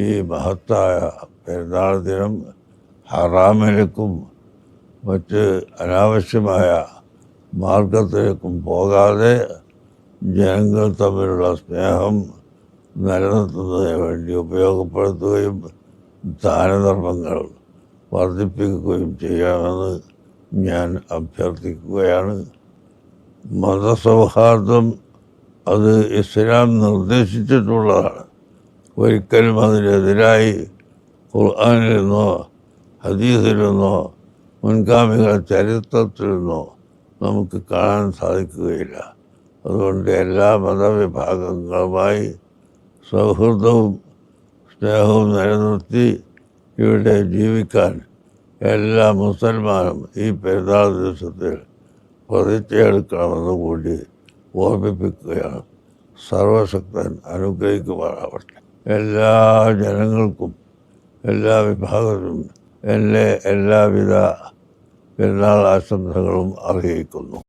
ഈ മഹത്തായ പെരുന്നാൾ ദിനം ഹറാമിലേക്കും മറ്റ് അനാവശ്യമായ മാർഗത്തിലേക്കും പോകാതെ ജനങ്ങൾ തമ്മിലുള്ള സ്നേഹം നിലനിർത്തുന്നതിന് വേണ്ടി ഉപയോഗപ്പെടുത്തുകയും ദാനധർമ്മങ്ങൾ വർദ്ധിപ്പിക്കുകയും ചെയ്യണമെന്ന് ഞാൻ അഭ്യർത്ഥിക്കുകയാണ്. മതസൗഹാർദ്ദം അത് ഇസ്ലാം നിർദ്ദേശിച്ചിട്ടുള്ളതാണ്. ഒരിക്കലും അതിനെതിരായി ഖുർആനിൽ നിന്നോ ഹദീസിൽ നിന്നോ മുൻഗാമികളുടെ ചരിത്രത്തിൽ നിന്നോ നമുക്ക് കാണാൻ സാധിക്കുകയില്ല. അതുകൊണ്ട് എല്ലാ മതവിഭാഗങ്ങളുമായി സൗഹൃദവും സ്നേഹവും നിലനിർത്തി ഇവിടെ ജീവിക്കാൻ എല്ലാ മുസൽമാനും ഈ പെരുന്നാൾ ദിവസത്തിൽ പ്രതിജ്ഞയെടുക്കണമെന്ന് കൂടി ഓർമ്മിപ്പിക്കുകയാണ്. സർവശക്തൻ അനുഗ്രഹിക്കുമാറാവട്ടെ. എല്ലാ ജനങ്ങൾക്കും എല്ലാ വിഭാഗത്തിനും എൻ്റെ എല്ലാവിധ പെരുന്നാൾ ആശംസകളും അറിയിക്കുന്നു.